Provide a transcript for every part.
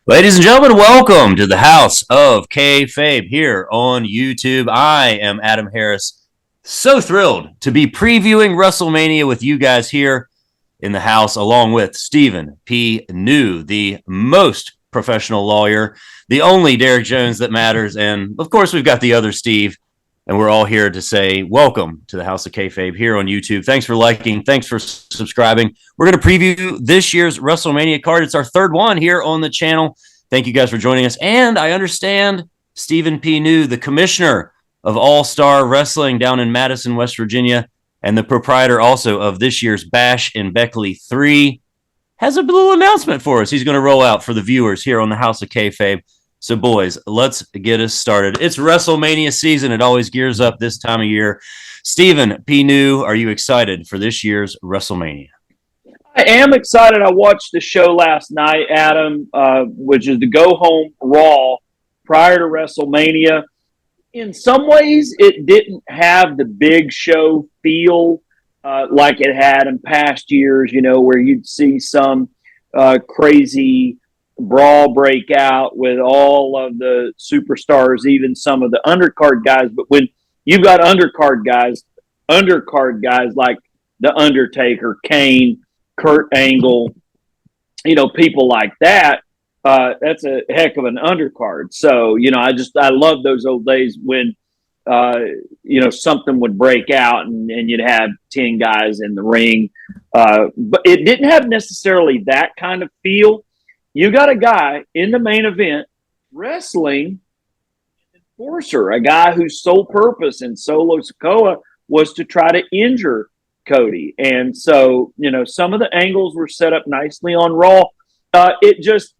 Ladies and gentlemen, welcome to the House of Kayfabe here on YouTube. I am Adam Harris. So thrilled to be previewing WrestleMania with you guys here in the house, along with Stephen P. New, the most professional lawyer, the only Derek Jones that matters, and of course we've got the other Steve, and we're all here to say welcome to the House of Kayfabe here on YouTube. Thanks for liking. Thanks for subscribing. We're going to preview this year's WrestleMania card. It's our third one here on the channel. Thank you guys for joining us. And I understand Stephen P. New, the commissioner of All-Star Wrestling down in Madison, West Virginia, and the proprietor also of this year's Bash in Beckley 3, has a little announcement for us. He's going to roll out for the viewers here on the House of Kayfabe. So, boys, let's get us started. It's WrestleMania season. It always gears up this time of year. Stephen P. New, are you excited for this year's WrestleMania? I am excited. I watched the show last night, Adam, which is the Go Home Raw prior to WrestleMania. In some ways, it didn't have the big show feel like it had in past years, where you'd see some crazy brawl break out with all of the superstars, even some of the undercard guys. But when you've got undercard guys like The Undertaker, Kane, Kurt Angle, people like that, that's a heck of an undercard. So, I love those old days when, something would break out and you'd have 10 guys in the ring. But it didn't have necessarily that kind of feel. You got a guy in the main event wrestling enforcer, a guy whose sole purpose in Solo Sikoa was to try to injure Cody. And so, some of the angles were set up nicely on Raw. It just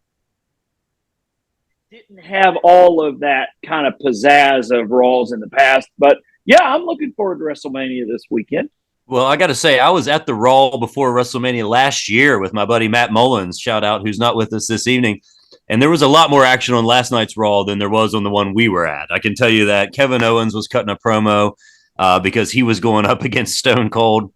didn't have all of that kind of pizzazz of Raws in the past. But yeah, I'm looking forward to WrestleMania this weekend. Well, I got to say, I was at the Raw before WrestleMania last year with my buddy Matt Mullins, shout out, who's not with us this evening. And there was a lot more action on last night's Raw than there was on the one we were at. I can tell you that. Kevin Owens was cutting a promo because he was going up against Stone Cold.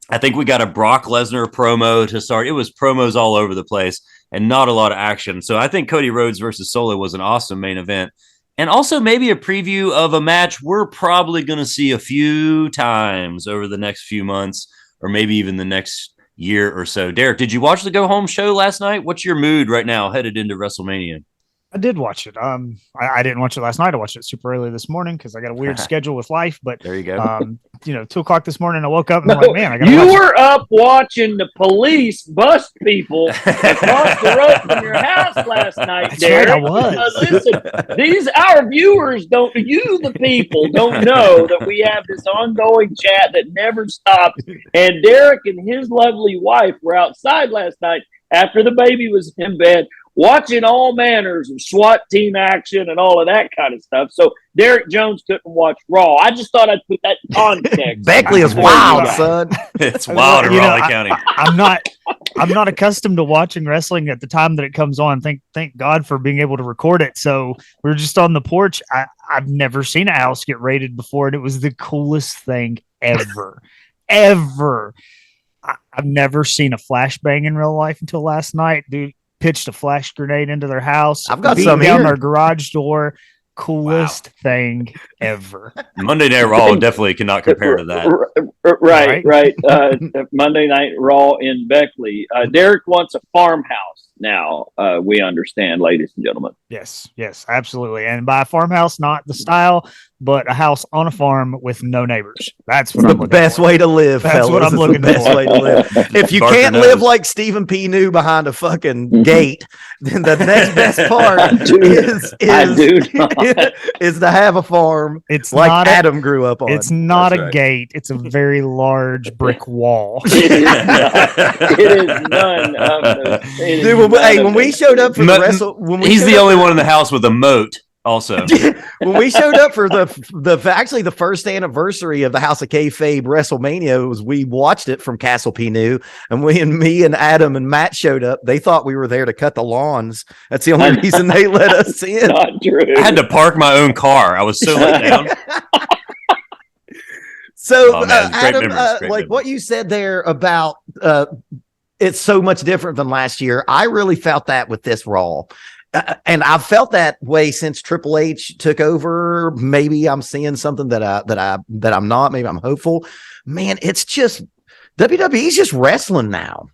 I think we got a Brock Lesnar promo to start. It was promos all over the place and not a lot of action. So I think Cody Rhodes versus Solo was an awesome main event. And also maybe a preview of a match we're probably going to see a few times over the next few months or maybe even the next year or so. Derek, did you watch the Go Home show last night? What's your mood right now headed into WrestleMania? I did watch it. I didn't watch it last night. I watched it super early this morning because I got a weird schedule with life. But there you go. 2:00 this morning, I woke up and I'm like, man, I got. You were up watching the police bust people across the road from your house last night, That's Derek. Right, I was. Listen, our viewers the people don't know that we have this ongoing chat that never stops. And Derek and his lovely wife were outside last night after the baby was in bed, watching all manners of SWAT team action and all of that kind of stuff. So Derek Jones couldn't watch Raw. I just thought I'd put that in context. Beckley is wild, son. It's wild in Raleigh County. I'm not accustomed to watching wrestling at the time that it comes on. Thank God for being able to record it. So we're just on the porch. I've never seen a house get raided before, and it was the coolest thing ever. Ever. I've never seen a flashbang in real life until last night. Dude pitched a flash granade into their house. I've got beat some down here. their garage door. Coolest thing ever. Monday Night Raw definitely cannot compare to that. Right. Monday Night Raw in Beckley. Derek wants a farmhouse now, we understand, ladies and gentlemen. Yes, absolutely. And by a farmhouse, not the style, but a house on a farm with no neighbors. That's what I'm looking for. The best way to live, That's fellas. what I'm looking the best for. way to live. If you Barker can't knows. live like Stephen P. New behind a fucking gate, then the next best part is to have a farm. It's like not Adam grew up on. It's not That's a right. gate. It's a very large brick wall. It is none of those. Dude, when we showed up for He's the only one in the house with a moat. Also, when we showed up for the first anniversary of the House of Kayfabe WrestleMania, we watched it from Castle P. New, and me and Adam and Matt showed up. They thought we were there to cut the lawns. That's the only reason they let us in. Not true. I had to park my own car. I was so let down. So, Oh, man, great Adam, memories, great memories. what you said there about it's so much different than last year. I really felt that with this Raw. and I've felt that way since Triple H took over. Maybe I'm seeing something that I'm not. Maybe I'm hopeful. Man, it's just WWE's just wrestling now.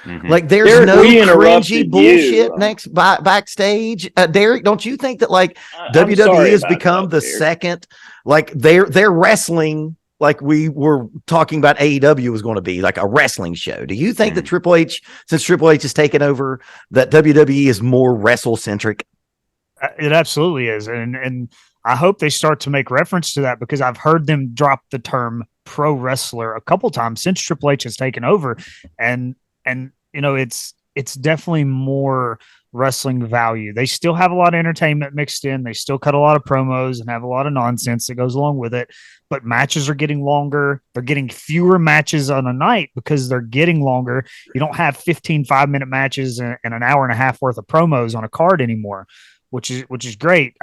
Mhm. Like there's Derek, no we cringy interrupted bullshit you. backstage. Derek, don't you think that like I'm WWE sorry has about become that, the Derek. second, like they're wrestling like we were talking about AEW was going to be like a wrestling show. Do you think that Triple H, since Triple H has taken over, that WWE is more wrestle centric? It absolutely is, and I hope they start to make reference to that because I've heard them drop the term pro wrestler a couple times since Triple H has taken over, and it's definitely more wrestling value. They still have a lot of entertainment mixed in. They still cut a lot of promos and have a lot of nonsense that goes along with it. But matches are getting longer. They're getting fewer matches on a night because they're getting longer. You don't have 15 5-minute matches and an hour and a half worth of promos on a card anymore, which is great.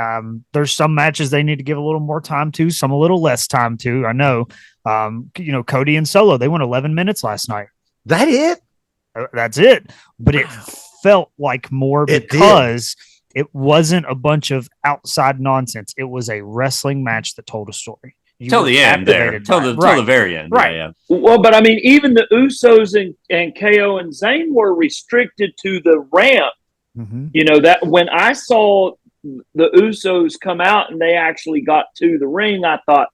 There's some matches they need to give a little more time to, some a little less time to. I know, Cody and Solo, they went 11 minutes last night. That it? That's it. But it felt like more because it wasn't a bunch of outside nonsense. It was a wrestling match that told a story. Till the end there. Till the very end. Right. Yeah. Well, but I mean, even the Usos and KO and Zayn were restricted to the ramp. Mm-hmm. You know, that when I saw the Usos come out and they actually got to the ring, I thought,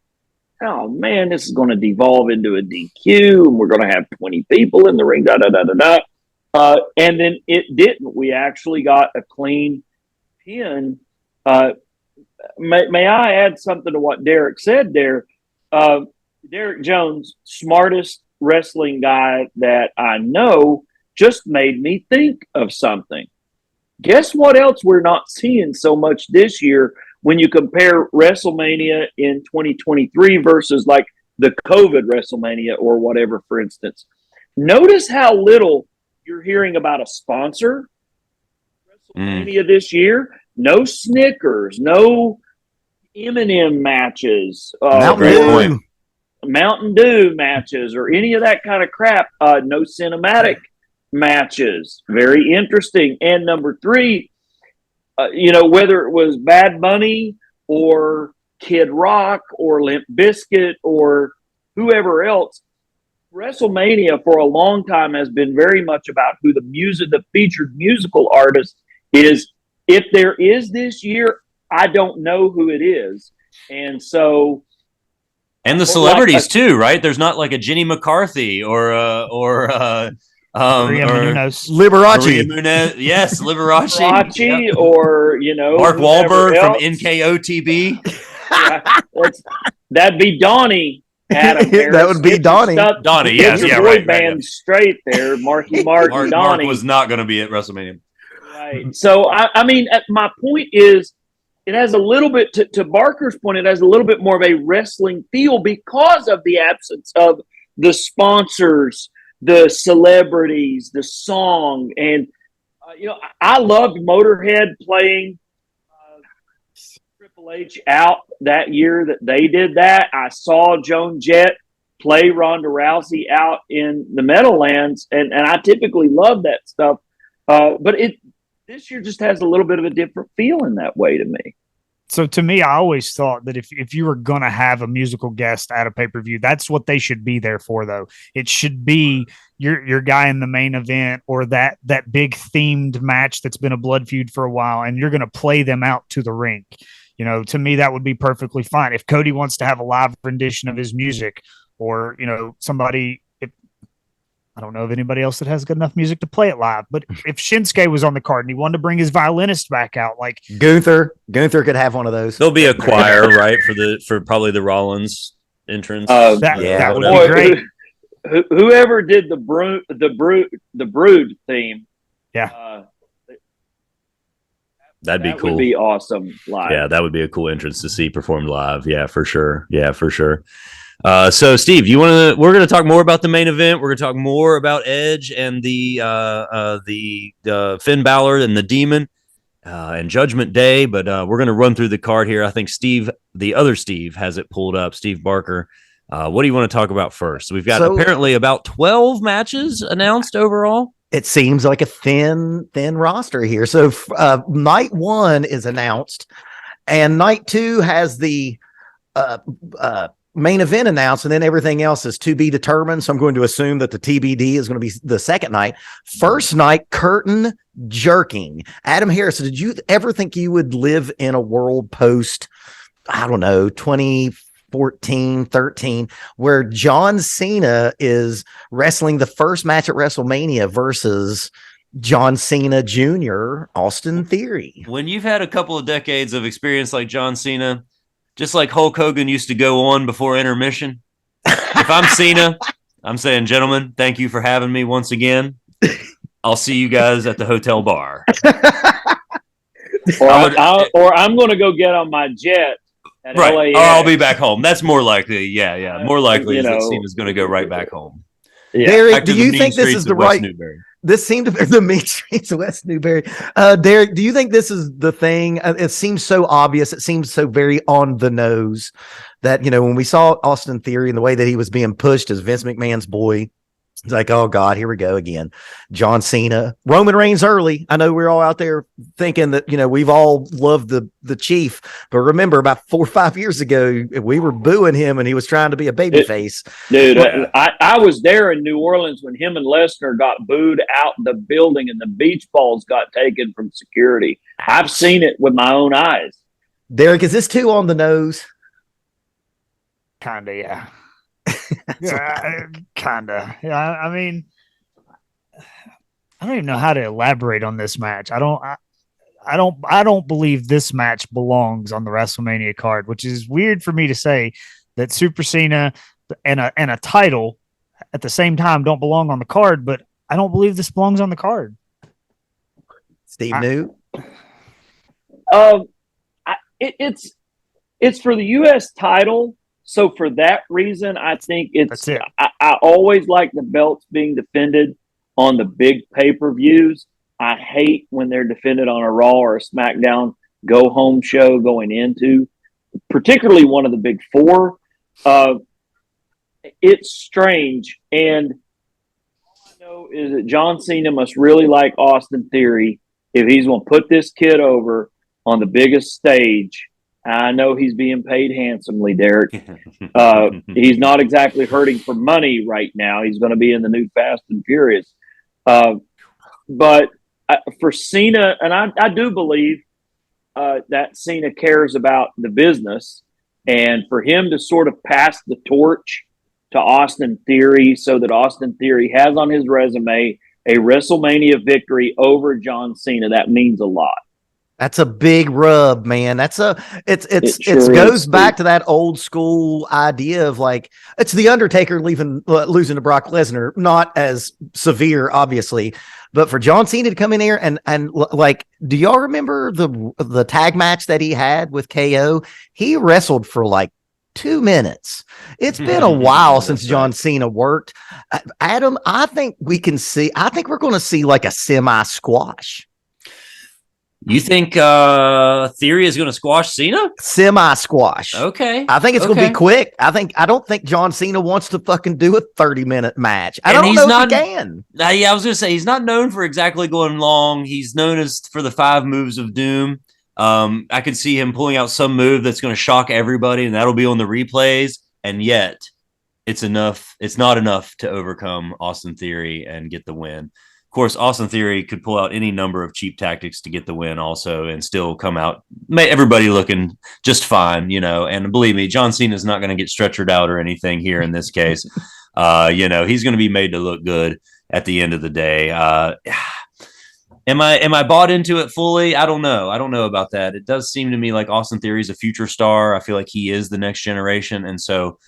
oh man, this is going to devolve into a DQ and we're going to have 20 people in the ring, da da da da da. And then it didn't. We actually got a clean pin. May I add something to what Derek said there? Derek Jones, smartest wrestling guy that I know, just made me think of something. Guess what else we're not seeing so much this year when you compare WrestleMania in 2023 versus like the COVID WrestleMania or whatever, for instance. Notice how little you're hearing about a sponsor. WrestleMania this year, no Snickers, no M&M matches, Mountain Dew matches, or any of that kind of crap. No cinematic matches. Very interesting. And number three, whether it was Bad Bunny or Kid Rock or Limp Bizkit or whoever else, WrestleMania for a long time has been very much about who the featured musical artist is. If there is this year, I don't know who it is. And so, and the celebrities too, right? There's not like a Jenny McCarthy or Maria Menounos. Liberace. Yes, Liberace. Yep. Or Mark Wahlberg from NKOTB. That'd be Donnie. Adam Harris. That would be Donnie. Donnie, yes, your boy band straight there. Marky Mark, and Donnie. Mark was not going to be at WrestleMania. Right. So I mean, my point is, it has a little bit to Barker's point. It has a little bit more of a wrestling feel because of the absence of the sponsors, the celebrities, the song, and I loved Motorhead playing Triple H out that year that they did that. I saw Joan Jett play Ronda Rousey out in the Meadowlands, and I typically love that stuff. But this year just has a little bit of a different feel in that way to me. So to me, I always thought that if you were going to have a musical guest at a pay-per-view, that's what they should be there for, though. It should be your guy in the main event or that big themed match that's been a blood feud for a while, and you're going to play them out to the ring. To me, that would be perfectly fine. If Cody wants to have a live rendition of his music or, somebody – I don't know of anybody else that has good enough music to play it live. But if Shinsuke was on the card and he wanted to bring his violinist back out, like Gunther could have one of those. There'll be a choir, right, for probably the Rollins entrance. That would be great. Whoever did the Brood theme, that'd be cool. Would be awesome live. Yeah, that would be a cool entrance to see performed live. Yeah, for sure. So Steve, we're going to talk more about the main event. We're going to talk more about Edge and the Finn Balor and the Demon and Judgment Day. But we're going to run through the card here. I think the other Steve has it pulled up. Steve Barker. What do you want to talk about first? We've got apparently about 12 matches announced overall. it seems like a thin roster here. So night 1 is announced, and night 2 has the main event announced, and then everything else is to be determined. So I'm going to assume that the TBD is going to be the second night. First night, curtain jerking. Adam Harris, did you ever think you would live in a world post, I don't know, 2014, 13, where John Cena is wrestling the first match at WrestleMania versus John Cena Jr., Austin Theory? When you've had a couple of decades of experience like John Cena, just like Hulk Hogan used to go on before intermission, if I'm Cena, I'm saying, gentlemen, thank you for having me once again. I'll see you guys at the hotel bar. Or I'm going to go get on my jet at Right. LAX. Or I'll be back home. That's more likely. Yeah. More likely is that Cena's going to go right back home. Yeah. Derek, do you think this is the right? Newberry. This seemed to be the mean streets of West Newberry. Derek, do you think this is the thing? It seems so obvious. It seems so very on the nose that, when we saw Austin Theory and the way that he was being pushed as Vince McMahon's boy, it's like, oh God, here we go again. John Cena, Roman Reigns early. I know we're all out there thinking that, we've all loved the Chief, but remember about 4 or 5 years ago, we were booing him and he was trying to be a babyface. Dude, I was there in New Orleans when him and Lesnar got booed out the building and the beach balls got taken from security. I've seen it with my own eyes. Derek, is this too on the nose? Kinda, yeah. Yeah, kinda. Yeah, I mean, I don't even know how to elaborate on this match. I don't believe this match belongs on the WrestleMania card, which is weird for me to say that Super Cena and a title at the same time don't belong on the card, but I don't believe this belongs on the card. Steve New? It's for the U.S. title. So for that reason, I think That's it. I always like the belts being defended on the big pay-per-views. I hate when they're defended on a Raw or a SmackDown go-home show going into, particularly one of the big four. It's strange. And all I know is that John Cena must really like Austin Theory if he's going to put this kid over on the biggest stage. I know he's being paid handsomely, Derek. He's not exactly hurting for money right now. He's going to be in the new Fast and Furious. But for Cena, and I do believe that Cena cares about the business, and for him to sort of pass the torch to Austin Theory so that Austin Theory has on his resume a WrestleMania victory over John Cena, that means a lot. That's a big rub, man. It sure goes is, back to that old school idea of like, it's the Undertaker losing to Brock Lesnar, not as severe, obviously, but for John Cena to come in here and like, do y'all remember the tag match that he had with KO? He wrestled for like 2 minutes. It's been a while since John Cena worked. Adam, I think we're going to see like a semi squash. You think Theory is going to squash Cena? Semi-squash. Okay. I think it's going to be quick. I don't think John Cena wants to fucking do a 30-minute match. I don't know if he can. Yeah, I was going to say, he's not known for exactly going long. He's known as for the 5 moves of doom. I could see him pulling out some move that's going to shock everybody, and that'll be on the replays. And yet, it's enough. It's not enough to overcome Austin Theory and get the win. Of course, Austin Theory could pull out any number of cheap tactics to get the win also and still come out, everybody looking just fine, and believe me, John Cena is not going to get stretchered out or anything here in this case. He's going to be made to look good at the end of the day. Am I bought into it fully? I don't know. I don't know about that. It does seem to me like Austin Theory is a future star. I feel like he is the next generation. And so,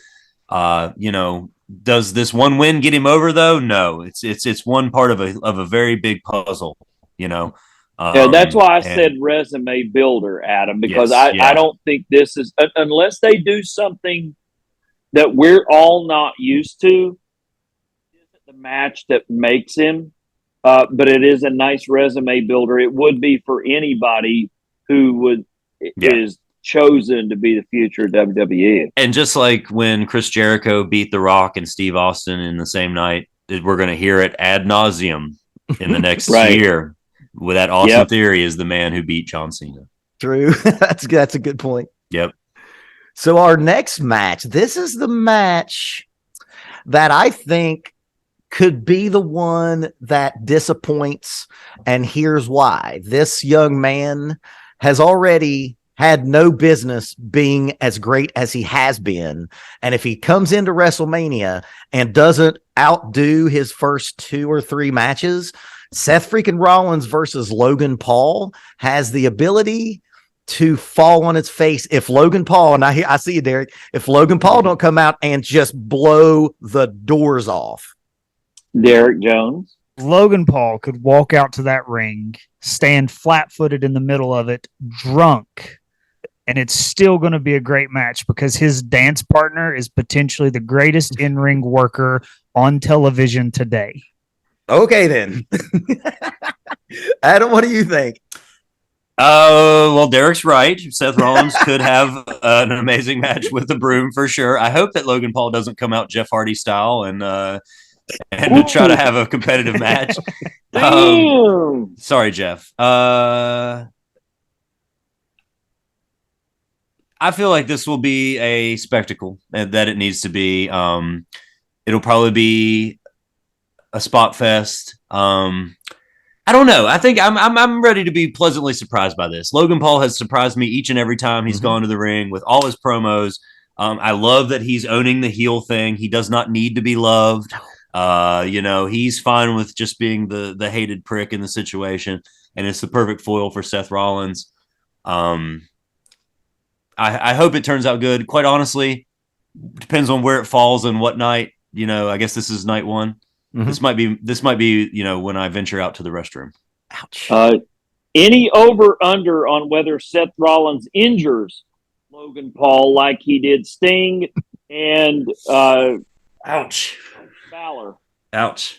does this one win get him over though? No, it's one part of a very big puzzle, Yeah, that's why I said resume builder, Adam, because I don't think this is, unless they do something that we're all not used to, isn't the match that makes him, but it is a nice resume builder. It would be for anybody who is chosen to be the future of WWE. And just like when Chris Jericho beat The Rock and Steve Austin in the same night, we're going to hear it ad nauseum in the next Right. year with that Austin Theory is the man who beat John Cena. True. That's a good point. Yep. So our next match, this is the match that I think could be the one that disappoints, and here's why. This young man has already had no business being as great as he has been, and if he comes into WrestleMania and doesn't outdo his first 2 or 3 matches, Seth freaking Rollins versus Logan Paul has the ability to fall on its face if Logan Paul, and I see you, Derek, if Logan Paul don't come out and just blow the doors off. Derek Jones. Logan Paul could walk out to that ring, stand flat-footed in the middle of it, drunk, and it's still going to be a great match because his dance partner is potentially the greatest in-ring worker on television today. Okay, then. Adam, what do you think? Well, Derek's right. Seth Rollins could have an amazing match with the broom for sure. I hope that Logan Paul doesn't come out Jeff Hardy style and to try to have a competitive match. Sorry, Jeff. I feel like this will be a spectacle that it needs to be. It'll probably be a spot fest. I don't know. I think I'm ready to be pleasantly surprised by this. Logan Paul has surprised me each and every time he's gone to the ring with all his promos. I love that he's owning the heel thing. He does not need to be loved. He's fine with just being the hated prick in the situation, and it's the perfect foil for Seth Rollins. I hope it turns out good. Quite honestly, depends on where it falls and what night. I guess this is night 1. Mm-hmm. This might be when I venture out to the restroom. Ouch. Any over under on whether Seth Rollins injures Logan Paul like he did Sting and ouch. Balor. Ouch.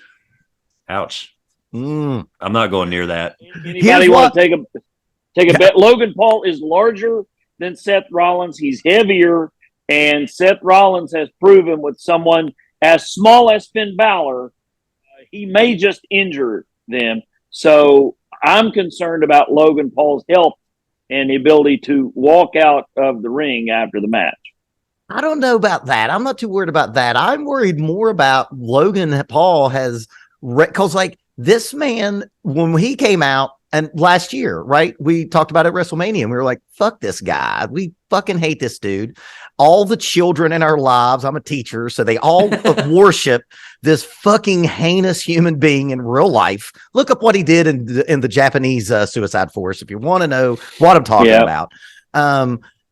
I'm not going near that. Anybody want to take a bet? Logan Paul is larger than Seth Rollins. He's heavier, and Seth Rollins has proven with someone as small as Finn Balor, he may just injure them. So I'm concerned about Logan Paul's health and the ability to walk out of the ring after the match. I don't know about that. I'm not too worried about that. I'm worried more about Logan Paul because like this man, when he came out and last year, right, we talked about it at WrestleMania and we were like, fuck this guy. We fucking hate this dude. All the children in our lives, I'm a teacher, so they all worship this fucking heinous human being in real life. Look up what he did in the Japanese Suicide Force if you want to know what I'm talking about.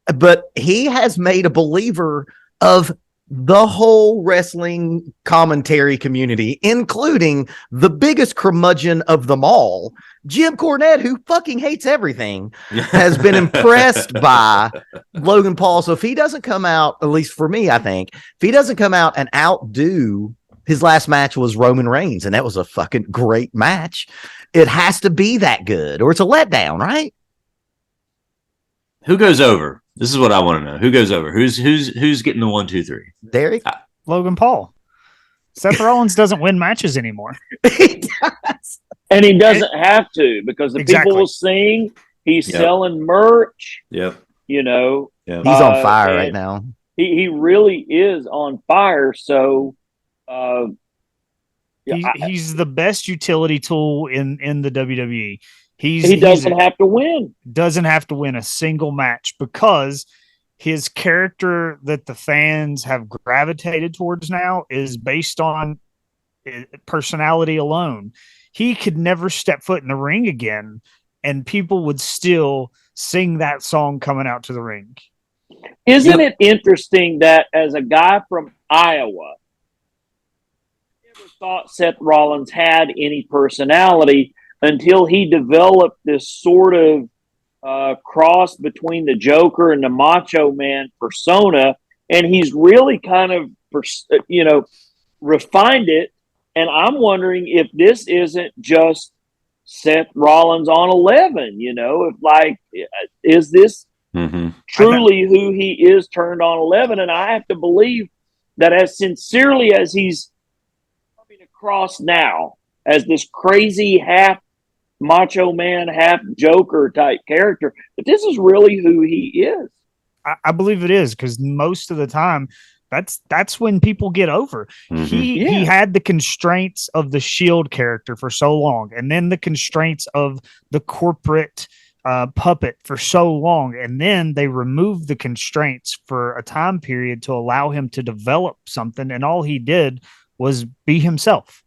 But he has made a believer of the whole wrestling commentary community, including the biggest curmudgeon of them all, Jim Cornette, who fucking hates everything, has been impressed by Logan Paul. So if he doesn't come out, at least for me, I think, if he doesn't come out and outdo, his last match was Roman Reigns, and that was a fucking great match. It has to be that good, or it's a letdown, right? Who goes over? This is what I want to know. Who goes over? Who's getting the 1, 2, 3? Derek? Logan Paul. Seth Rollins doesn't win matches anymore. He does. And he doesn't have to because the people will sing. He's selling merch. Yep. He's on fire right now. He really is on fire. So he's the best utility tool in the WWE. He doesn't have to win. Doesn't have to win a single match because his character that the fans have gravitated towards now is based on personality alone. He could never step foot in the ring again, and people would still sing that song coming out to the ring. Isn't it interesting that as a guy from Iowa, I never thought Seth Rollins had any personality until he developed this sort of cross between the Joker and the Macho Man persona, and he's really kind of, refined it. And I'm wondering if this isn't just Seth Rollins on 11, is this truly who he is turned on 11? And I have to believe that as sincerely as he's coming across now, as this crazy half macho man, half Joker type character. But this is really who he is. I believe it is, because most of the time that's when people get over. He had the constraints of the Shield character for so long, and then the constraints of the corporate puppet for so long, and then they removed the constraints for a time period to allow him to develop something, and all he did was be himself.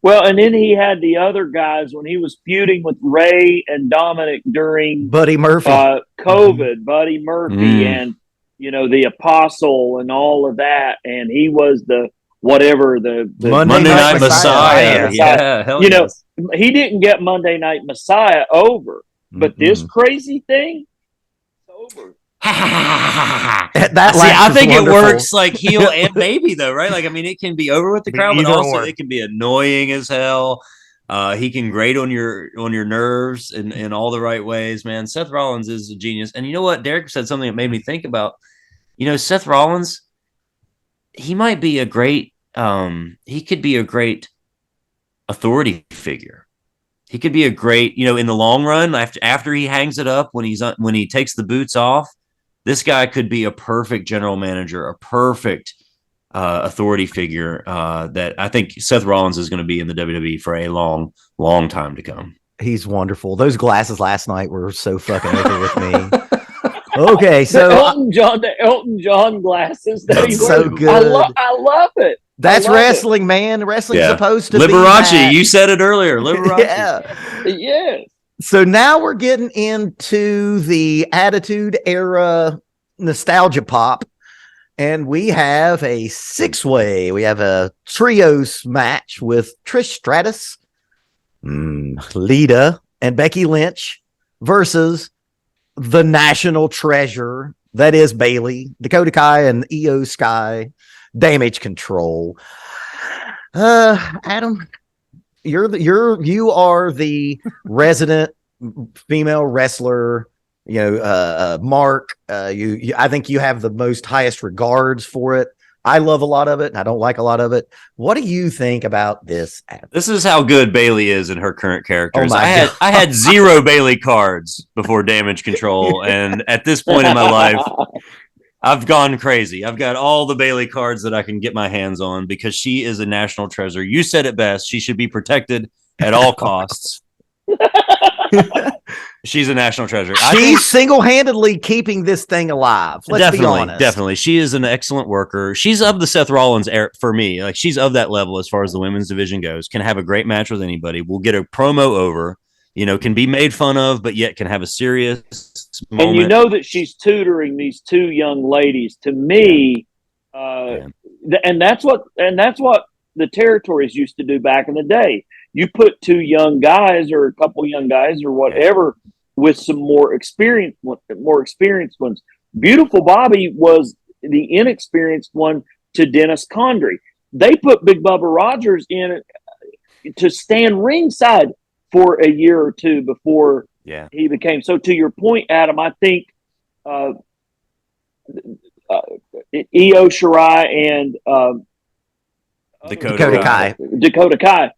Well, and then he had the other guys when he was feuding with Ray and Dominic during Buddy Murphy, COVID, Buddy Murphy, and the Apostle and all of that, and he was the whatever the Monday Night Messiah. Yeah, hell yes. He didn't get Monday Night Messiah over, but this crazy thing, it's over. I think it works like heel and baby though, right? Like, I mean, it can be over with the crowd, but also it can be annoying as hell. He can grate on your nerves in all the right ways, man. Seth Rollins is a genius. And you know what? Derek said something that made me think about, Seth Rollins, he might be a great, he could be a great authority figure. He could be a great, in the long run, after he hangs it up, when he takes the boots off, this guy could be a perfect general manager, a perfect authority figure that I think Seth Rollins is going to be in the WWE for a long, long time to come. He's wonderful. Those glasses last night were so fucking over with me. Okay, so the Elton John glasses. That's so good. I love it. That's wrestling, man. Wrestling's supposed to Liberace, be that. You said it earlier. Liberace. Yeah. So now we're getting into the Attitude Era nostalgia pop, and we have a 6-way. We have a trios match with Trish Stratus, Lita, and Becky Lynch versus the national treasure that is Bayley, Dakota Kai, and Io Sky, Damage Control. Adam, you are the resident female wrestler. Mark, I think you have the most highest regards for it. I love a lot of it, and I don't like a lot of it. What do you think about this? This is how good Bayley is in her current characters. Oh I had 0 Bayley cards before Damage Control, and at this point in my life, I've gone crazy. I've got all the Bayley cards that I can get my hands on because she is a national treasure. You said it best. She should be protected at all costs. She's a national treasure. She's single-handedly keeping this thing alive. Let's be honest. Definitely. She is an excellent worker. She's of the Seth Rollins era for me. Like, she's of that level as far as the women's division goes. Can have a great match with anybody. Will get a promo over. Can be made fun of, but yet can have a serious moment. And you know that she's tutoring these 2 young ladies. To me, and that's what the territories used to do back in the day. You put 2 young guys or a couple young guys or whatever with some more experienced ones. Beautiful Bobby was the inexperienced one to Dennis Condrey. They put Big Bubba Rogers in to stand ringside for a year or 2 before he became. So to your point, Adam, I think Io Shirai and Dakota Kai,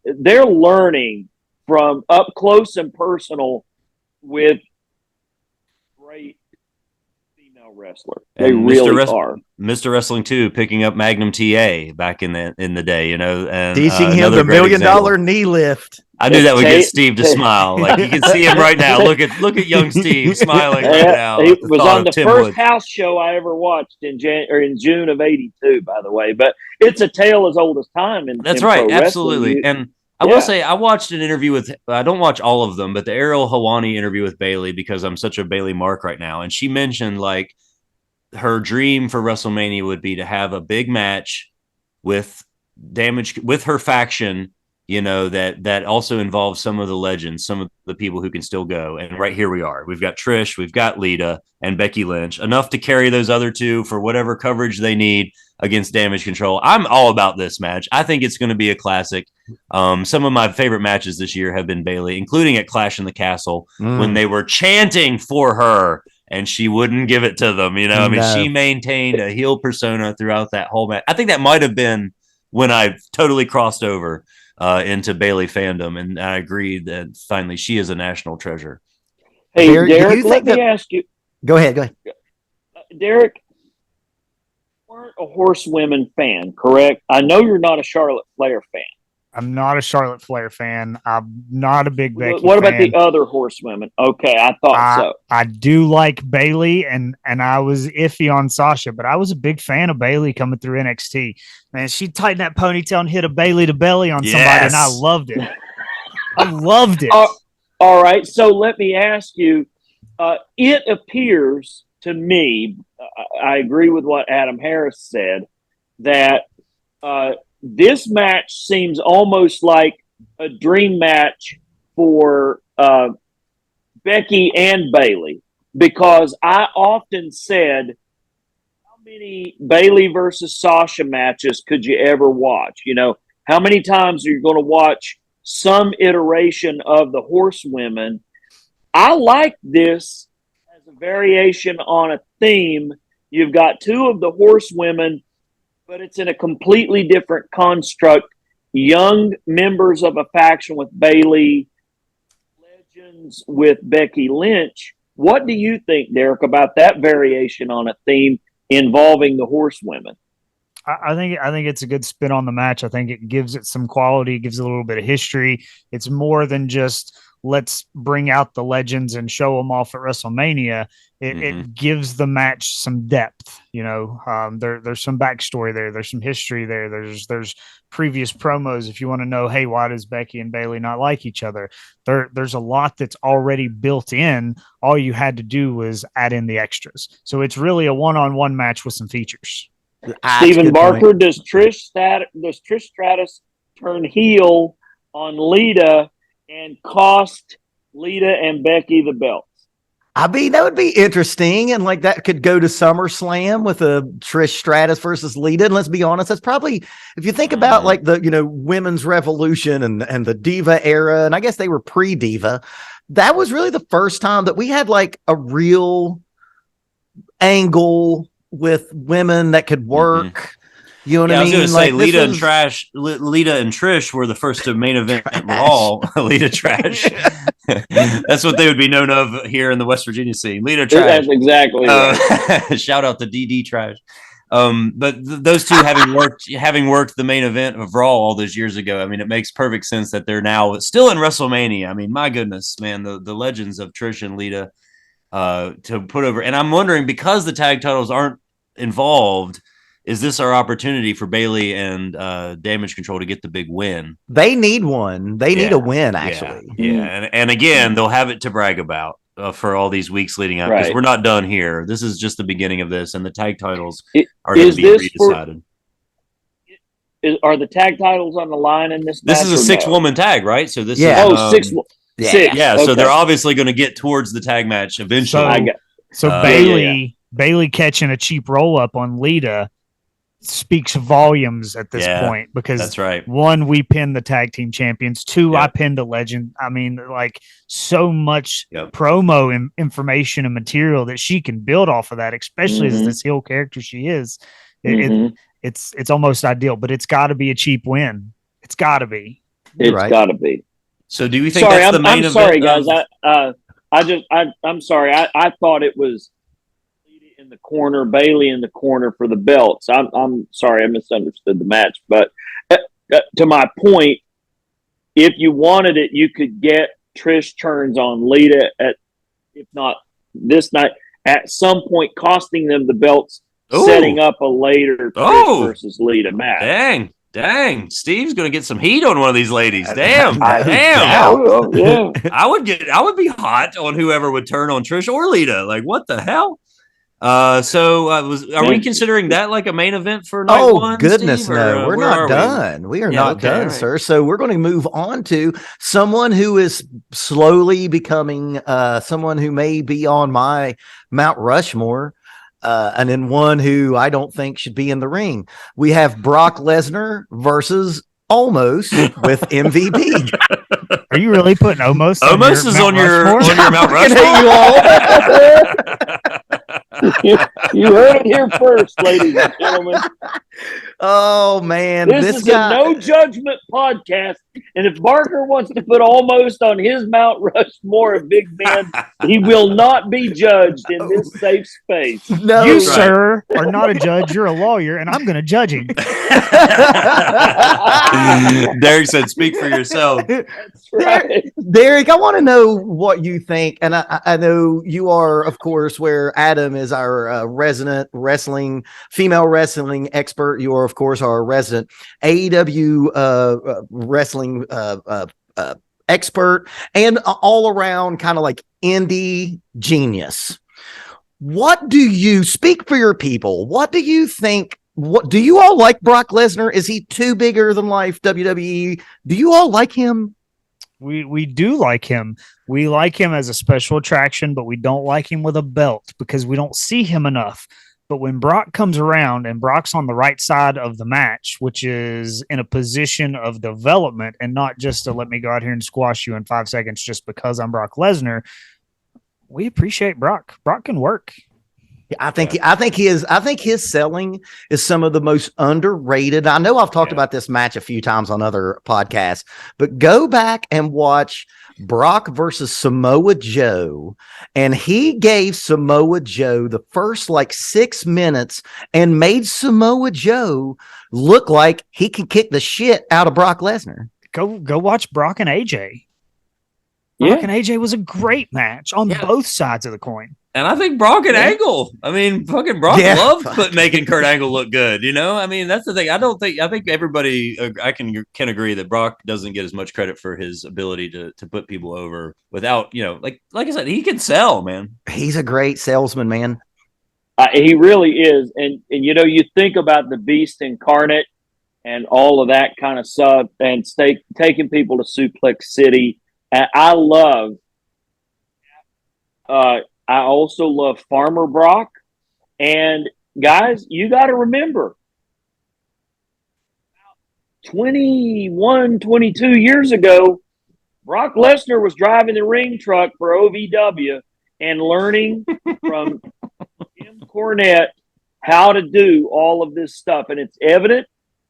they're learning from up close and personal with great female wrestler. They really are. Mr. Wrestling 2 picking up Magnum TA back in the day, and teaching him the $1 million knee lift. I knew that would get Steve to smile. Like, you can see him right now. Look at young Steve smiling right now. He was on the first house show I ever watched in June of '82, by the way. But it's a tale as old as time. That's right, absolutely. And I will say, I watched an interview with, I don't watch all of them, but the Ariel Helwani interview with Bayley, because I'm such a Bayley mark right now. And she mentioned, like, her dream for WrestleMania would be to have a big match with her faction, that also involves some of the legends, some of the people who can still go. And right here we are. We've got Trish, we've got Lita, and Becky Lynch, enough to carry those other 2 for whatever coverage they need against Damage Control. I'm all about this match. I think it's going to be a classic. Some of my favorite matches this year have been Bayley, including at Clash in the Castle when they were chanting for her and she wouldn't give it to them. I mean, she maintained a heel persona throughout that whole match. I think that might have been when I totally crossed over into Bailey fandom, and I agree that finally she is a national treasure. Hey, Derek, Derek, let me ask you. Go ahead. Derek, you weren't a horsewomen fan, correct? I know you're not a Charlotte Flair fan. I'm not a Charlotte Flair fan. I'm not a big Becky What about fan. the other horsewomen? Okay, I thought so. I do like Bailey, and I was iffy on Sasha, but I was a big fan of Bailey coming through NXT. Man, she tightened that ponytail and hit a Bailey to belly on somebody, and I loved it. I loved it. All right, so let me ask you. It appears to me, I agree with what Adam Harris said, that this match seems almost like a dream match for Becky and Bailey, because I often said, how many Bailey versus Sasha matches could you ever watch? You know, how many times are you going to watch some iteration of the horsewomen? I like this as a variation on a theme. You've got two of the horsewomen, but it's in a completely different construct. Young members of a faction with Bailey, legends with Becky Lynch. What do you think, Derek, about that variation on a theme involving the horsewomen? I think it's a good spin on the match. I think it gives it some quality, gives it a little bit of history. It's more than just let's bring out the legends and show them off at WrestleMania. It gives the match some depth. You know, there's some backstory there. There's some history there. There's previous promos. If you want to know, hey, why does Becky and Bailey not like each other? There's a lot that's already built in. All you had to do was add in the extras. So it's really a one-on-one match with some features. Stephen Barker, does Trish Stratus turn heel on Lita and cost Lita and Becky the belts? I mean, that would be interesting, and like that could go to SummerSlam with a Trish Stratus versus Lita. And let's be honest, that's probably, if you think about like the women's revolution and the Diva era, and I guess they were pre-Diva, that was really the first time that we had like a real angle with women that could work. You know what I mean? I was going to say, like, Lita and Trish were the first to main event Raw. Lita Trash. That's what they would be known of here in the West Virginia scene. Lita Trash. That's exactly right. Shout out to DD Trash. But those two having worked the main event of Raw all those years ago, I mean, it makes perfect sense that they're now still in WrestleMania. I mean, my goodness, man, the legends of Trish and Lita to put over. And I'm wondering, because the tag titles aren't involved, is this our opportunity for Bailey and Damage Control to get the big win? They need one. They need a win, actually. Yeah. And again, they'll have it to brag about for all these weeks leading up, because we're not done here. This is just the beginning of this, and the tag titles are going to be redecided. Are the tag titles on the line in this match? This is a 6-woman tag, right? So this is six. Yeah, okay. So they're obviously going to get towards the tag match eventually. So Bailey catching a cheap roll up on Lita speaks volumes at this point, because that's right. One, we pinned the tag team champions. Two, I pinned a legend. I mean, like, so much promo information and material that she can build off of that, especially as this heel character she is. It's almost ideal, but it's got to be a cheap win. It's got to be. It's got to be. So do you think that's the main event? Sorry, guys. I'm sorry. I thought it was in the corner, Bailey in the corner for the belts. I'm sorry, I misunderstood the match. But to my point, if you wanted it, you could get Trish turns on Lita at, if not this night, at some point, costing them the belts, setting up a later Trish versus Lita match. Dang, Steve's gonna get some heat on one of these ladies. Damn. Yeah. I would be hot on whoever would turn on Trish or Lita. Like, what the hell? Are we considering that like a main event for night one? Oh goodness, Steve, no, we're not done. We are not done, sir. So we're going to move on to someone who is slowly becoming someone who may be on my Mount Rushmore. And then one who I don't think should be in the ring. We have Brock Lesnar versus Almost with MVP. Are you really putting Almost? Almost is on your Mount Rushmore. You heard it here first, ladies and gentlemen. Oh man, This is guy. a no judgment podcast, and if Barker wants to put almost on his Mount Rushmore of big men, he will not be judged in this safe space. No, You, right. sir, are not a judge. You're a lawyer, and I'm going to judge him. Derek said, "Speak for yourself." That's right. Derek, I want to know what you think, and I know you are, of course, where Adam is our resident female wrestling expert. You are, of course, our resident AEW wrestling expert, and all around kind of like indie genius. What do you speak for your people? What do you think? What do you all like Brock Lesnar? Is he too bigger than life WWE? Do you all like him? We do like him. We like him as a special attraction, but we don't like him with a belt because we don't see him enough. But when Brock comes around and Brock's on the right side of the match, which is in a position of development and not just to let me go out here and squash you in 5 seconds just because I'm Brock Lesnar, we appreciate Brock. Brock can work. I think his selling is some of the most underrated. I know I've talked about this match a few times on other podcasts, but go back and watch Brock versus Samoa Joe, and he gave Samoa Joe the first like 6 minutes and made Samoa Joe look like he can kick the shit out of Brock Lesnar. Go watch Brock and AJ. Brock and AJ was a great match on both sides of the coin. And I think Brock and Angle. I mean, fucking Brock loved making Kurt Angle look good. You know, I mean, that's the thing. I think everybody, I can agree that Brock doesn't get as much credit for his ability to put people over without, like I said, he can sell, man. He's a great salesman, man. He really is. And you think about the Beast incarnate and all of that kind of stuff and taking people to Suplex City. And I also love Farmer Brock. And guys, you got to remember, 21, 22 years ago, Brock Lesnar was driving the ring truck for OVW and learning from Jim Cornette how to do all of this stuff. And it's evident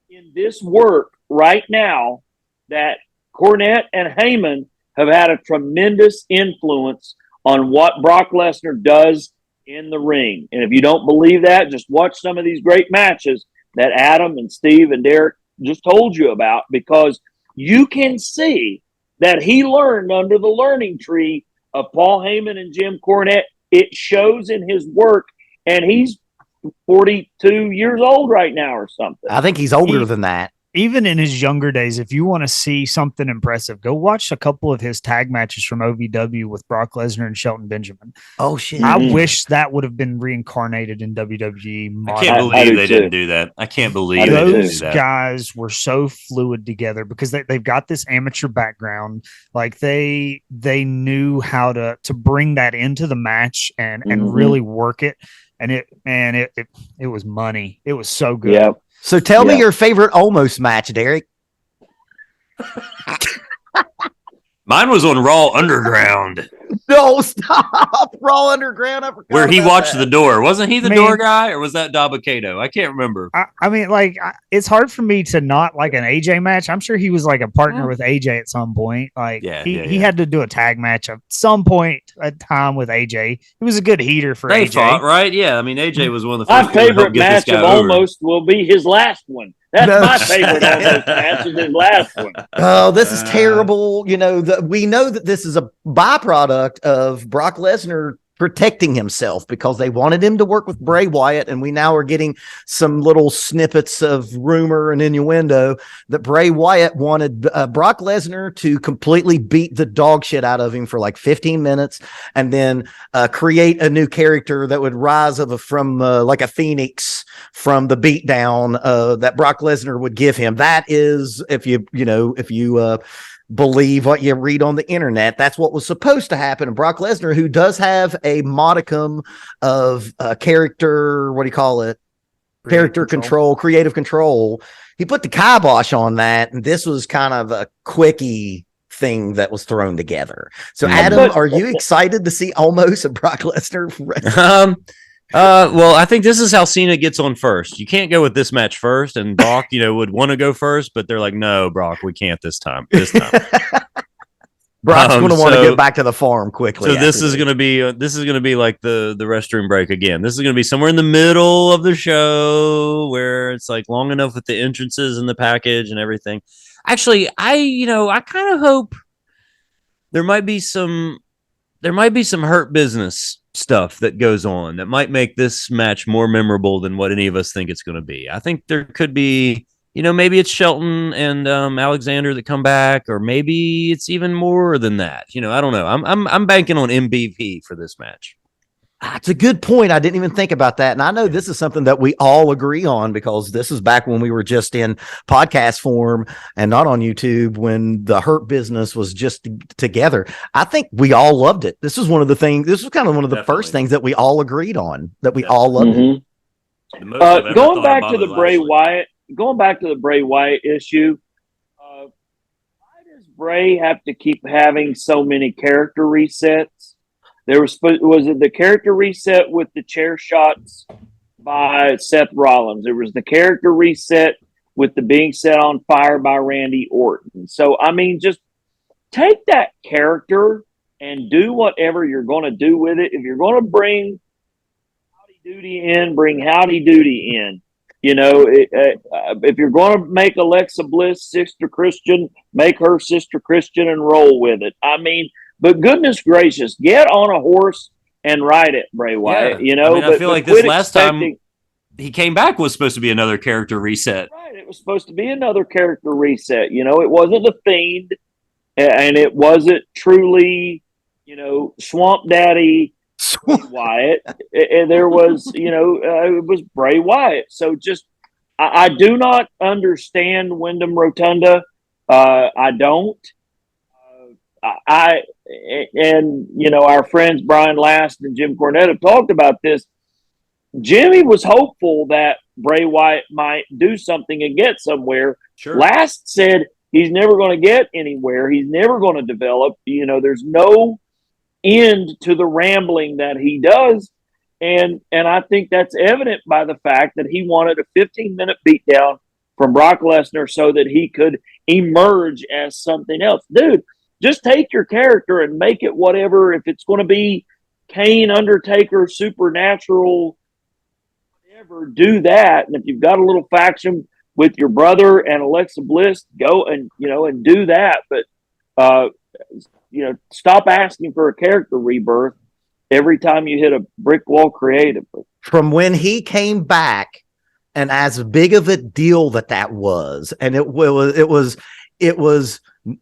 in this work right now that Cornette and Heyman have had a tremendous influence on what Brock Lesnar does in the ring. And if you don't believe that, just watch some of these great matches that Adam and Steve and Derek just told you about, because you can see that he learned under the learning tree of Paul Heyman and Jim Cornette. It shows in his work, and he's 42 years old right now or something. I think he's older than that. Even in his younger days, if you want to see something impressive, go watch a couple of his tag matches from OVW with Brock Lesnar and Shelton Benjamin. Oh, shit. I wish that would have been reincarnated in WWE. I can't believe they didn't do that. I can't believe those guys were so fluid together because they've got this amateur background. Like they knew how to bring that into the match and really work it. And it was money. It was so good. Yeah. So tell me your favorite almost match, Derek. Mine was on Raw Underground. No, stop. Raw Underground. Where he watched the door. Wasn't he the door guy, or was that Dabba-Kato? I can't remember. I mean, it's hard for me to not like an AJ match. I'm sure he was like a partner with AJ at some point. Like, he had to do a tag match at some point at time with AJ. He was a good heater for AJ. They fought, right? Yeah, I mean, AJ was one of the first. My favorite match of Almost will be his last one. That's my favorite Almost match, is his last one. Oh, this is terrible. We know that this is a byproduct of Brock Lesnar protecting himself because they wanted him to work with Bray Wyatt, and we now are getting some little snippets of rumor and innuendo that Bray Wyatt wanted Brock Lesnar to completely beat the dog shit out of him for like 15 minutes and then create a new character that would rise from like a phoenix from the beatdown that Brock Lesnar would give him. That is, if you believe what you read on the internet, that's what was supposed to happen. And Brock Lesnar, who does have a modicum of character, what do you call it? Creative control. He put the kibosh on that, and this was kind of a quickie thing that was thrown together. So, Adam, are you excited to see Almost and Brock Lesnar? Well, I think this is how Cena gets on first. You can't go with this match first, and Brock, would want to go first, but they're like, no, Brock, we can't this time. Brock's going to want to so- get back to the farm quickly. So this is going to be like the restroom break again. This is going to be somewhere in the middle of the show where it's like long enough with the entrances and the package and everything. Actually, I kind of hope there might be some hurt business stuff that goes on that might make this match more memorable than what any of us think it's going to be. I think there could be, maybe it's Shelton and Alexander that come back, or maybe it's even more than that. I don't know. I'm banking on MVP for this match. That's a good point. I didn't even think about that. And I know this is something that we all agree on because this is back when we were just in podcast form and not on YouTube when the Hurt Business was just together. I think we all loved it. This was one of the things, this was kind of one of the first things that we all agreed on, that we all loved it. Going back to the Bray Wyatt issue, why does Bray have to keep having so many character resets? Was it the character reset with the chair shots by Seth Rollins? There was the character reset with the being set on fire by Randy Orton. So, I mean, just take that character and do whatever you're going to do with it. If you're going to bring Howdy Doody in, bring Howdy Doody in. If you're going to make Alexa Bliss Sister Christian, make her Sister Christian and roll with it. I mean, but goodness gracious, get on a horse and ride it, Bray Wyatt. Yeah. I feel like this last time he came back was supposed to be another character reset. Right, it was supposed to be another character reset. It wasn't the Fiend, and it wasn't truly, Swamp Daddy Wyatt. And there was, it was Bray Wyatt. So just, I do not understand Wyndham Rotunda. I don't. Our friends Brian Last and Jim Cornette have talked about this. Jimmy was hopeful that Bray Wyatt might do something and get somewhere. Sure. Last said he's never going to get anywhere. He's never going to develop. There's no end to the rambling that he does. And I think that's evident by the fact that he wanted a 15-minute beatdown from Brock Lesnar so that he could emerge as something else. Dude, just take your character and make it whatever. If it's going to be Kane, Undertaker, Supernatural, whatever, do that. And if you've got a little faction with your brother and Alexa Bliss, go and do that. But stop asking for a character rebirth every time you hit a brick wall creatively. From when he came back, and as big of a deal that was, and it was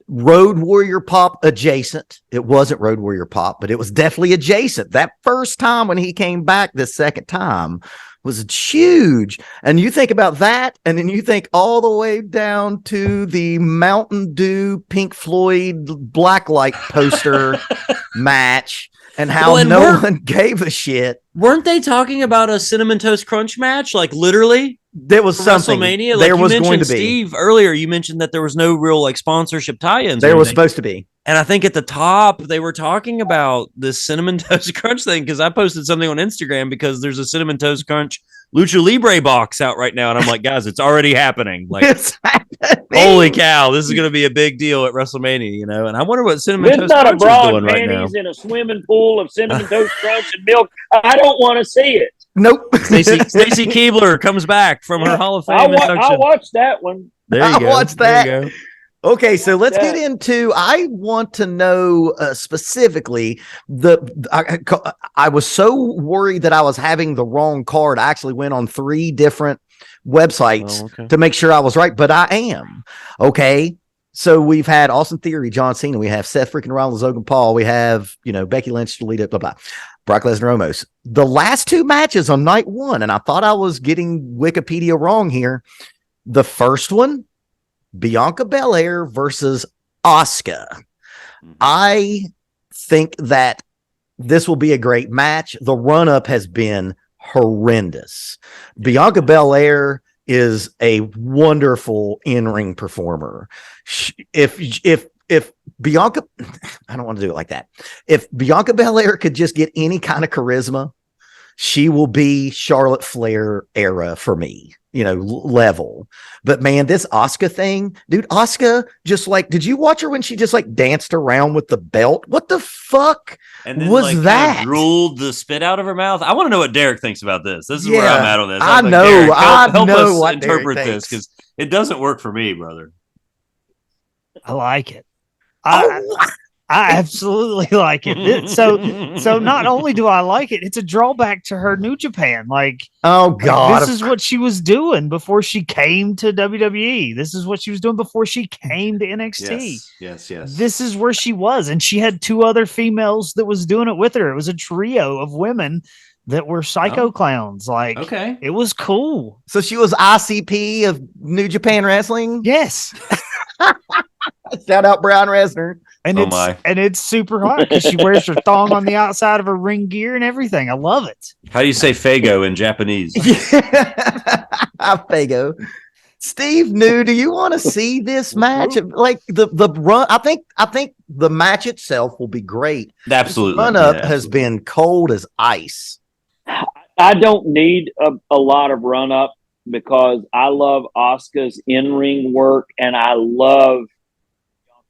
Road Warrior Pop adjacent. It wasn't Road Warrior Pop, but it was definitely adjacent. That first time when he came back, the second time was huge. And you think about that, and then you think all the way down to the Mountain Dew Pink Floyd Blacklight poster match, and how no one gave a shit. Weren't they talking about a Cinnamon Toast Crunch match? Like literally? There was something. WrestleMania? There was going to be. Steve, earlier you mentioned that there was no real sponsorship tie-ins. There was supposed to be. And I think at the top they were talking about this Cinnamon Toast Crunch thing because I posted something on Instagram because there's a Cinnamon Toast Crunch Lucha Libre box out right now. And I'm like, guys, it's already happening. Like, it's happening. Holy cow, this is going to be a big deal at WrestleMania, And I wonder what Cinnamon With Toast not Crunch a broad is doing right now. panties in a swimming pool of Cinnamon Toast Crunch and milk. I don't want to see it. Nope. Stacy Keibler comes back from her Hall of Fame induction. I'll watch that one. There you go. Watch that. There you go. Okay, so let's get into. I want to know specifically I was so worried that I was having the wrong card. I actually went on 3 different websites to make sure I was right, but I am. Okay, so we've had Austin Theory, John Cena, we have Seth freaking Rollins, Logan Paul, we have Becky Lynch, Lita, blah blah, Brock Lesnar, Omos. The last 2 matches on night 1, and I thought I was getting Wikipedia wrong here. The first one, Bianca Belair versus Asuka. I think that this will be a great match. The run-up has been horrendous. Bianca Belair is a wonderful in-ring performer. If Bianca, I don't want to do it like that. If Bianca Belair could just get any kind of charisma, she will be Charlotte Flair era for me, level. But man, this Asuka thing, dude, Asuka just like, did you watch her when she just like danced around with the belt? What the fuck and then, was like, that? Drooled the spit out of her mouth. I want to know what Derek thinks about this. This is where Yeah, I'm at on this. I was like, know, Derek, I help know us what interpret Derek this, thinks. because it doesn't work for me, brother. I like it. Oh, I absolutely like it. So not only do I like it, it's a drawback to her New Japan. Like God, this is what she was doing before she came to WWE. This is what she was doing before she came to NXT. Yes. This is where she was, and she had two other females that was doing it with her. It was a trio of women that were psycho clowns. Like, Okay. it was cool. So she was ICP of New Japan Wrestling. Yes. Shout out Brown Lesnar. And it's super hot because she wears her thong on the outside of her ring gear and everything. I love it. How do you say Fago in Japanese? Fago. Steve, do you want to see this match? Like the run, I think the match itself will be great. Absolutely. This run up has been cold as ice. I don't need a lot of run up because I love Asuka's in-ring work and I love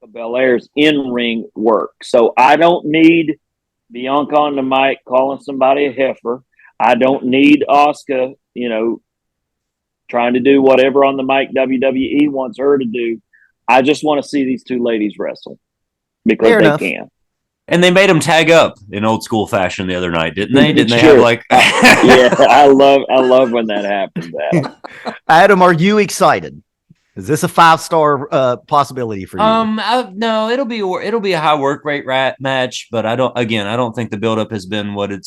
Bianca Belair's in-ring work. So I don't need Bianca on the mic calling somebody a heifer. I don't need Asuka, trying to do whatever on the mic WWE wants her to do. I just want to see these two ladies wrestle because they can. And they made them tag up in old school fashion the other night, didn't they? Didn't they have like? Yeah, I love when that happens. Adam, are you excited? Is this a 5-star possibility for you? No, it'll be a high work rate match, but I don't think the buildup has been what it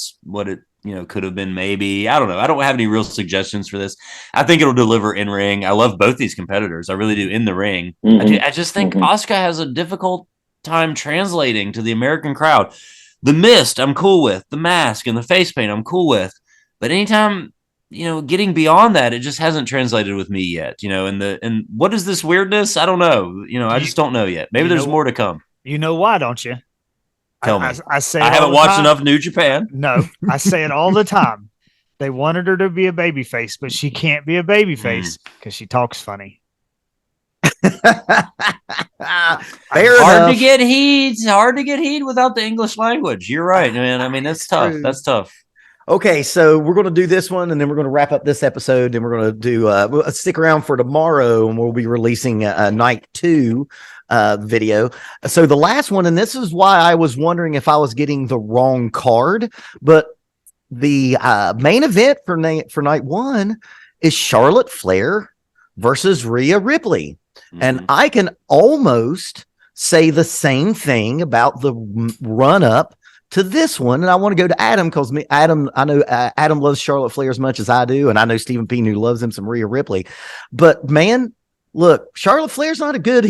could have been. Maybe, I don't know. I don't have any real suggestions for this. I think it'll deliver in ring. I love both these competitors. I really do in the ring. Mm-hmm. I just think Asuka has a difficult time translating to the American crowd. The mist, I'm cool with. The mask and the face paint, I'm cool with. But anytime, getting beyond that, it just hasn't translated with me yet. And what is this weirdness? I don't know. I just don't know yet. Maybe there's more to come. You know why, don't you? Tell me. I say I haven't watched enough New Japan. No, I say it all the time. They wanted her to be a babyface, but she can't be a babyface because she talks funny. Hard to get heat without the English language. You're right, man. I mean, that's tough. That's tough. Okay, so we're going to do this one, and then we're going to wrap up this episode, and we're going to do we'll stick around for tomorrow, and we'll be releasing a night 2 video. So the last one, and this is why I was wondering if I was getting the wrong card, but the main event for night 1 is Charlotte Flair versus Rhea Ripley. And I can almost say the same thing about the run up to this one. And I want to go to Adam because I know Adam loves Charlotte Flair as much as I do. And I know Stephen P. who loves him some Rhea Ripley. But man, look, Charlotte Flair's not a good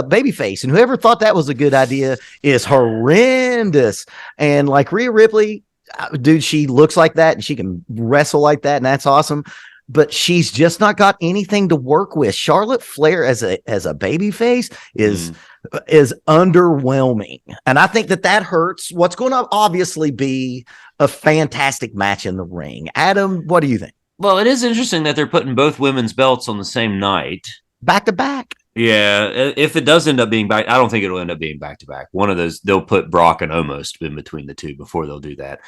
baby face. And whoever thought that was a good idea is horrendous. And like Rhea Ripley, dude, she looks like that and she can wrestle like that. And that's awesome. But she's just not got anything to work with. Charlotte Flair as a baby face is underwhelming. And I think that hurts what's going to obviously be a fantastic match in the ring. Adam, what do you think? Well, it is interesting that they're putting both women's belts on the same night. Back to back. Yeah. If it does end up being back, I don't think it'll end up being back to back. One of those, they'll put Brock and Omos in between the two before they'll do that.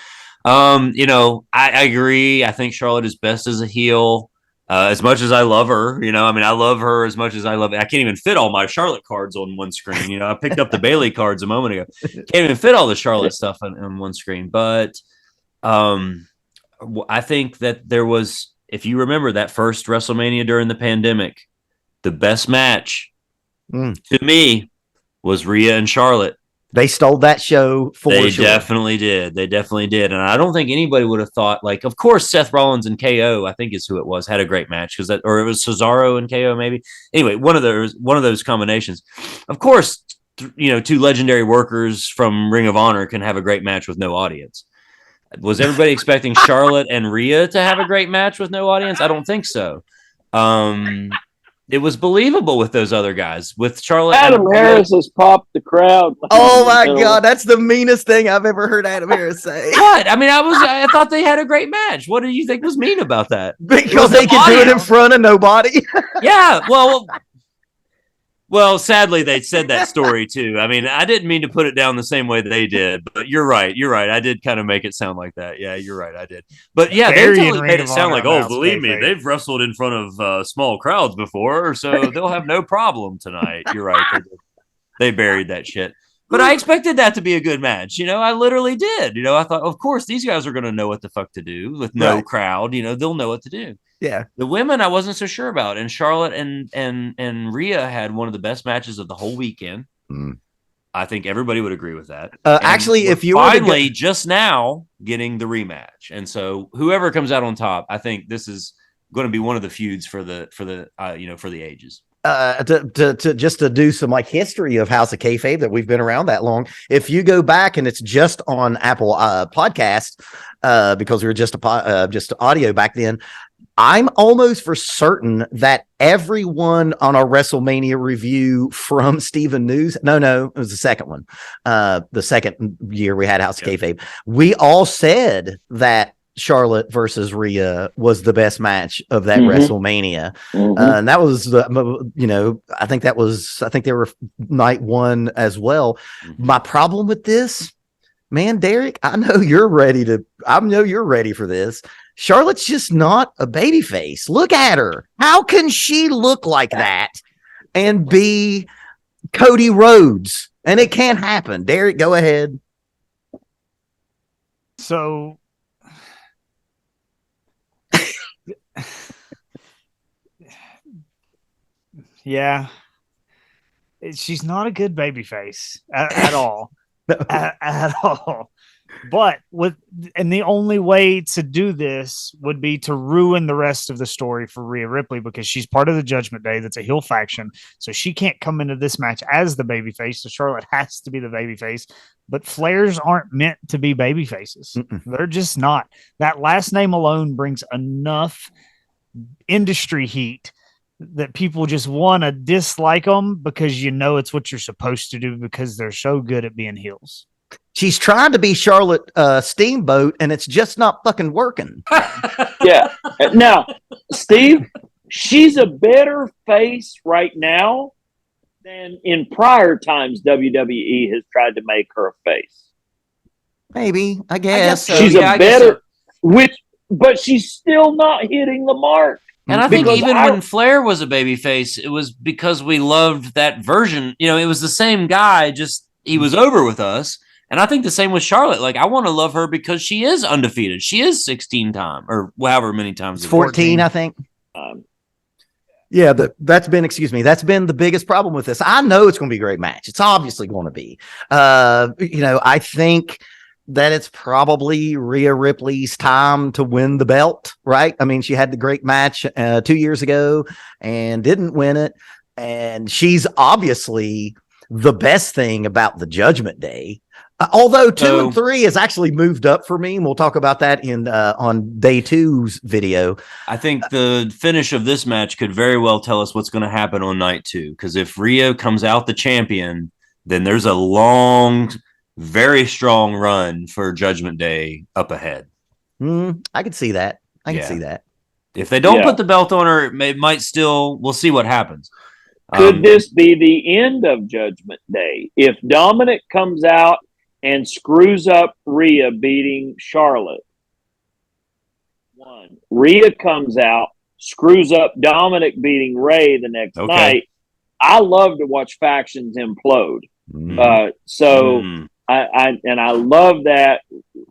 I agree. I think Charlotte is best as a heel. As much as I love her, I love her as much as I love it. I can't even fit all my Charlotte cards on one screen. I picked up the Bailey cards a moment ago. Can't even fit all the Charlotte stuff on one screen. But I think that there was, if you remember that first WrestleMania during the pandemic, the best match to me was Rhea and Charlotte. They stole that show for sure. Definitely did. They definitely did. And I don't think anybody would have thought, like, of course, Seth Rollins and KO, I think is who it was, had a great match or it was Cesaro and KO maybe. Anyway, one of those combinations. Of course, two legendary workers from Ring of Honor can have a great match with no audience. Was everybody expecting Charlotte and Rhea to have a great match with no audience? I don't think so. it was believable with those other guys. With Charlotte, Adam Harris has popped the crowd. Oh my God, that's the meanest thing I've ever heard Adam Harris say. What? I mean, I thought they had a great match. What do you think was mean about that? Because they can do it in front of nobody. Yeah, well, sadly, they said that story too. I mean, I didn't mean to put it down the same way they did, but you're right. You're right. I did kind of make it sound like that. Yeah, you're right. I did. But yeah, they totally made it sound like, oh, believe me, they've wrestled in front of small crowds before, so they'll have no problem tonight. You're right. They buried that shit. But I expected that to be a good match. I literally did. I thought, of course, these guys are going to know what the fuck to do with no crowd. They'll know what to do. Yeah. The women I wasn't so sure about. And Charlotte and Rhea had one of the best matches of the whole weekend. Mm. I think everybody would agree with that. Actually, if you finally just now getting the rematch. And so whoever comes out on top, I think this is going to be one of the feuds for the ages. To do some like history of House of Kayfabe that we've been around that long. If you go back and it's just on Apple podcast, because we were just audio back then, I'm almost for certain that everyone on our WrestleMania review from Steven News, no, it was the second one, the second year we had House of Kayfabe, we all said that Charlotte versus Rhea was the best match of that WrestleMania. And that was I think they were night one as well. My problem with this, man, Derek, I know you're ready for this. Charlotte's just not a babyface. Look at her. How can she look like that and be Cody Rhodes? And it can't happen. Derek, go ahead. So yeah, she's not a good babyface at all. At all. But the only way to do this would be to ruin the rest of the story for Rhea Ripley, because she's part of the Judgment Day. That's a heel faction. So she can't come into this match as the babyface. So Charlotte has to be the babyface. But Flairs aren't meant to be babyfaces. They're just not. That last name alone brings enough industry heat that people just want to dislike them because it's what you're supposed to do because they're so good at being heels. She's trying to be Charlotte Steamboat, and it's just not fucking working. Yeah. Now, Steve, she's a better face right now than in prior times WWE has tried to make her a face. Maybe, I guess. So. She's a better, but she's still not hitting the mark. And I think even when Flair was a babyface, it was because we loved that version. It was the same guy, just he was over with us. And I think the same with Charlotte. Like, I want to love her because she is undefeated. She is 16 times or however many times. 14, I think. Yeah, that's been the biggest problem with this. I know it's going to be a great match. It's obviously going to be. I think that it's probably Rhea Ripley's time to win the belt, right? I mean, she had the great match 2 years ago and didn't win it. And she's obviously the best thing about the Judgment Day. Although 2 and 3 has actually moved up for me, and we'll talk about that in on day 2's video. I think the finish of this match could very well tell us what's going to happen on night 2. Because if Rhea comes out the champion, then there's a long, very strong run for Judgment Day up ahead. I could see that. I can see that. If they don't put the belt on her, it might still. We'll see what happens. Could this be the end of Judgment Day if Dominic comes out and screws up Rhea beating Charlotte? Rhea comes out, screws up Dominic beating Ray the next night. I love to watch factions implode. I love that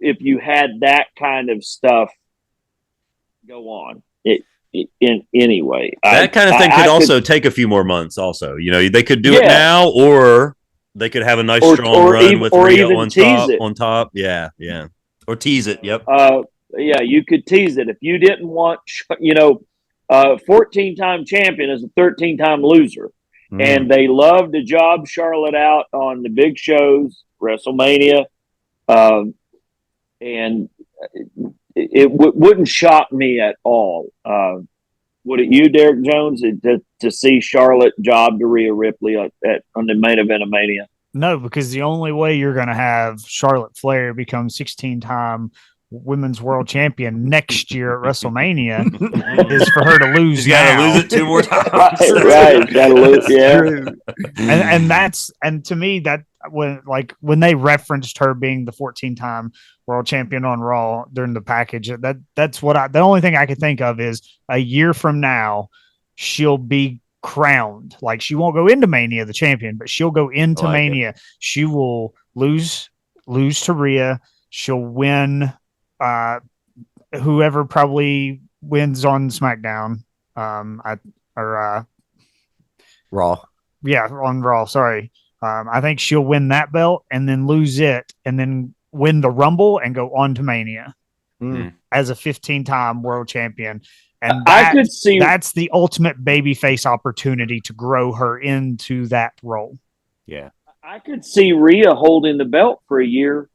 if you had that kind of stuff go on. Anyway, that kind of thing could also take a few more months. Also, they could do it now, or they could have a nice strong run with Rhea on top. Yeah. Or tease it. Yep. You could tease it if you didn't want. 14-time champion is a 13-time loser, and they love to job Charlotte out on the big shows, WrestleMania, and it wouldn't shock me at all Would it you, Derek Jones, to see Charlotte job to Rhea Ripley on the main event of Mania? No, because the only way you're going to have Charlotte Flair become 16-time women's world champion next year at WrestleMania is for her to lose. She's got to lose it 2 more times. right. Got to lose. Yeah. And to me, that when they referenced her being the 14-time world champion on Raw during the package, that's what the only thing I could think of is a year from now she'll be crowned. Like, she won't go into Mania the champion, but she'll go into Mania. She will lose to Rhea. She'll win. Whoever probably wins on SmackDown, Raw. Yeah, on Raw. Sorry. I think she'll win that belt and then lose it and then win the Rumble and go on to Mania as a 15-time world champion. And I could see that's the ultimate babyface opportunity to grow her into that role. Yeah. I could see Rhea holding the belt for a year.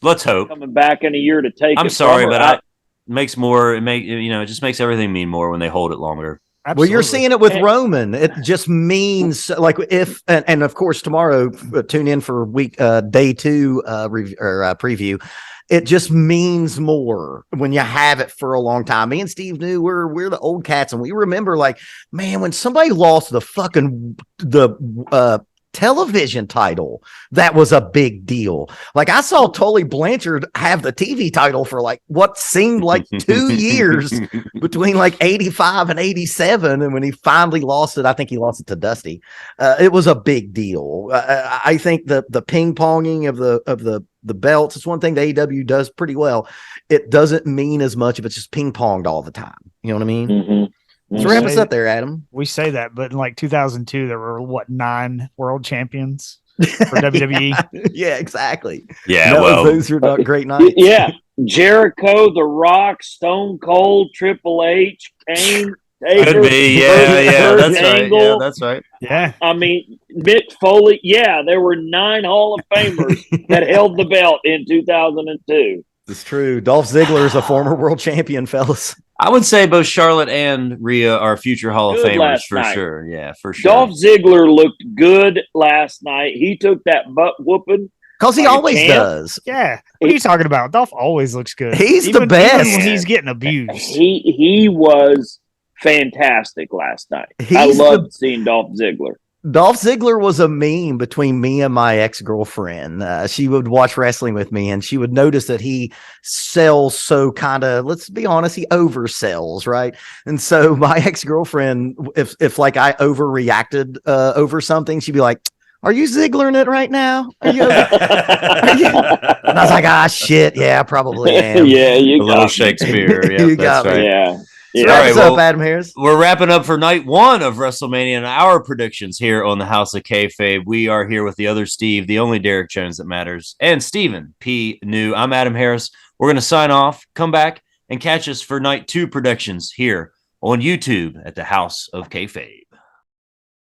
Let's hope. Coming back in a year to take. I'm sorry, but it just makes everything mean more when they hold it longer. Absolutely. Well, you're seeing it with Roman. It just means like and of course tomorrow tune in for day 2 preview. It just means more when you have it for a long time. Me and Steve knew we're the old cats, and we remember, like, man, when somebody lost the television title, that was a big deal. Like, I saw Tully Blanchard have the TV title for like what seemed like 2 years between like 85 and 87, and when he finally lost it, I think he lost it to Dusty. It was a big deal. I think the ping ponging of the belts is one thing the AEW does pretty well. It doesn't mean as much if it's just ping ponged all the time. You know what I mean? Mm-hmm. So wrap us up there, Adam. We say that, but in like 2002, there were 9 world champions for WWE? Yeah, exactly. Yeah, those are not great nights. Yeah, Jericho, The Rock, Stone Cold, Triple H, Kane. Could be, yeah, that's Angle. right. Yeah, that's right. Yeah, I mean, Mick Foley. Yeah, there were 9 Hall of Famers that held the belt in 2002. It's true. Dolph Ziggler is a former world champion, fellas. I would say both Charlotte and Rhea are future Hall of Famers for night. sure. Yeah, for sure. Dolph Ziggler looked good last night. He took that butt whooping. Because he always does. yeah. What are you talking about? Dolph always looks good. He's the best. Even when he's getting abused. He was fantastic last night. I loved seeing Dolph Ziggler. Dolph Ziggler was a meme between me and my ex-girlfriend. She would watch wrestling with me, and she would notice that he sells so kind of, let's be honest, he oversells, right? And so my ex-girlfriend, if like I overreacted over something, she'd be like, "Are you Ziggling it right now? Are you?" And I was like, shit, yeah, I probably am. Yeah, you a little Shakespeare. Yeah, You that's got me. right. Yeah. So Yeah. wrap All right, us up, Adam Harris. We're wrapping up for night 1 of WrestleMania and our predictions here on the House of Kayfabe. We are here with the other Steve, the only Derek Jones that matters, and Stephen P. New. I'm Adam Harris. We're going to sign off, come back, and catch us for night 2 predictions here on YouTube at the House of Kayfabe.